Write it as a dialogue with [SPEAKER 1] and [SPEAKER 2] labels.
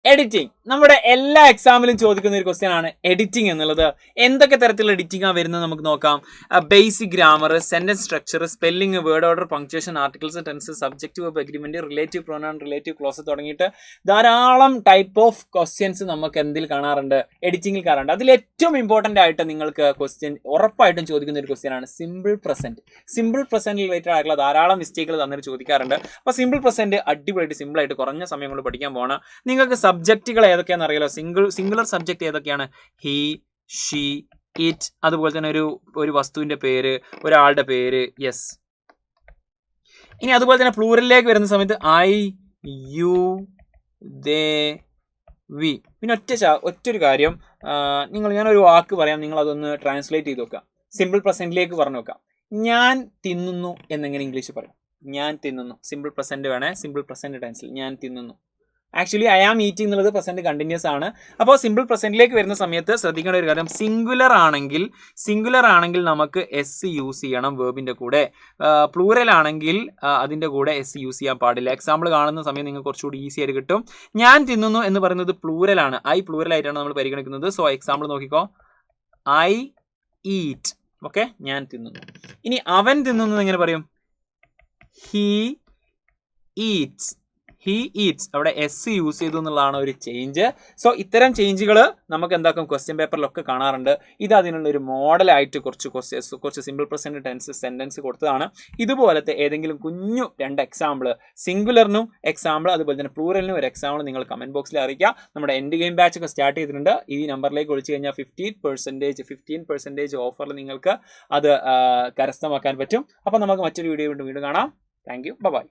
[SPEAKER 1] Editing നമ്മുടെ എല്ലാ എക്സാമിലും ചോദിക്കുന്ന ഒരു ക്വസ്റ്റ്യൻ ആണ് എഡിറ്റിംഗ് എന്നുള്ളത്. എന്തൊക്കെ തരത്തിലുള്ള എഡിറ്റിംഗ് ആ വരുന്നത് നമുക്ക് നോക്കാം. Basic grammar, sentence structure, spelling, word order, punctuation, articles, tense, subjective of agreement, relative pronoun, relative clause തുടങ്ങിയിട്ട് ധാരാളം ടൈപ്പ് ഓഫ് ക്വസ്റ്റ്യൻസ് നമുക്ക് എന്തിൽ കാണാറുണ്ട്, എഡിറ്റിംഗിൽ കാണാറുണ്ട്. അതിൽ ഏറ്റവും ഇമ്പോർട്ടന്റ് ആയിട്ട് നിങ്ങൾക്ക് ക്വസ്റ്റ്യൻ ഉറപ്പായിട്ടും ചോദിക്കുന്ന ഒരു ക്വസ്റ്റ്യൻ ആണ് simple present. Simple present related ആയിട്ടുള്ള ധാരാളം മിസ്റ്റേക്കുകൾ തന്നിട്ട് ചോദിക്കാറുണ്ട്. അപ്പോൾ സിമ്പിൾ പ്രസന്റ് അടിപൊളിയായിട്ട് സിമ്പിൾ ആയിട്ട് കുറഞ്ഞ സമയം കൊണ്ട് പഠിക്കാൻ പോകണം. നിങ്ങൾക്ക് സബ്ജക്റ്റുകൾ ഏതൊക്കെയാണെന്ന് അറിയാലോ. സിംഗുലർ സബ്ജക്റ്റ് ഏതൊക്കെയാണ്? ഹി, ഷീ, ഇറ്റ്, അതുപോലെ തന്നെ ഒരു വസ്തുവിന്റെ പേര്, ഒരാളുടെ പേര്, യെസ്. ഇനി അതുപോലെ തന്നെ പ്ലൂറലിലേക്ക് വരുന്ന സമയത്ത് ഐ, യു, ദേ, വി. പിന്നെ ഒറ്റൊരു കാര്യം, ഞാനൊരു വാക്ക് പറയാം, നിങ്ങൾ അതൊന്ന് ട്രാൻസ്ലേറ്റ് ചെയ്ത് നോക്കാം. സിമ്പിൾ പ്രസന്റിലേക്ക് പറഞ്ഞു നോക്കാം. ഞാൻ തിന്നുന്നു എന്നെങ്ങനെ ഇംഗ്ലീഷ് പറയും? ഞാൻ തിന്നുന്നു. സിമ്പിൾ പ്രസന്റ് വേണേ, സിമ്പിൾ പ്രസന്റ് ടെൻസിൽ ഞാൻ തിന്നുന്നു. ആക്ച്വലി ഐ ആം ഈറ്റിംഗ് എന്നുള്ളത് പ്രസന്റ് കണ്ടിന്യൂസ് ആണ്. അപ്പോൾ സിമ്പിൾ പ്രസന്റിലേക്ക് വരുന്ന സമയത്ത് ശ്രദ്ധിക്കേണ്ട ഒരു കാര്യം, സിംഗുലർ ആണെങ്കിൽ നമുക്ക് എസ് യൂസ് ചെയ്യണം വേർബിന്റെ കൂടെ. പ്ലൂറൽ ആണെങ്കിൽ അതിന്റെ കൂടെ എസ് യൂസ് ചെയ്യാൻ പാടില്ല. എക്സാമ്പിൾ കാണുന്ന സമയം നിങ്ങൾക്ക് കുറച്ചുകൂടി ഈസി ആയിട്ട് കിട്ടും. ഞാൻ തിന്നുന്നു എന്ന് പറയുന്നത് പ്ലൂറൽ ആണ്, ഐ പ്ലൂറൽ ആയിട്ടാണ് നമ്മൾ പരിഗണിക്കുന്നത്. സോ എക്സാമ്പിൾ നോക്കിക്കോ, ഐ ഈറ്റ്. ഓക്കെ, ഞാൻ തിന്നുന്നു. ഇനി അവൻ തിന്നുന്നത് എങ്ങനെ പറയും? He Eats. He Eats. അവിടെ എസ് യൂസ് ചെയ്തു എന്നുള്ളതാണ് ഒരു ചേഞ്ച്. സോ ഇത്തരം ചേഞ്ചുകൾ നമുക്ക് എന്താക്കും ക്വസ്റ്റ്യൻ പേപ്പറിലൊക്കെ കാണാറുണ്ട്. ഇത് അതിനുള്ള ഒരു മോഡലായിട്ട് കുറച്ച് സിമ്പിൾ പ്രസന്റ് ടെൻസ് സെന്റൻസ് കൊടുത്തതാണ്. ഇതുപോലത്തെ ഏതെങ്കിലും കുഞ്ഞു 2 എക്സാമ്പിൾ, സിംഗുലറിനും എക്സാമ്പിൾ അതുപോലെ തന്നെ പ്ലൂറലിനും ഒരു എക്സാമ്പിൾ നിങ്ങൾ കമന്റ് ബോക്സിൽ അറിയിക്കുക. നമ്മുടെ എൻഡ് ഗെയിം ബാച്ച് ഒക്കെ സ്റ്റാർട്ട് ചെയ്തിട്ടുണ്ട്. ഈ നമ്പറിലേക്ക് വിളിച്ചു കഴിഞ്ഞാൽ 15% ഓഫറിൽ നിങ്ങൾക്ക് അത് കരസ്ഥമാക്കാൻ പറ്റും. അപ്പോൾ നമുക്ക് മറ്റൊരു വീഡിയോ വീണ്ടും കാണാം. Thank you, by.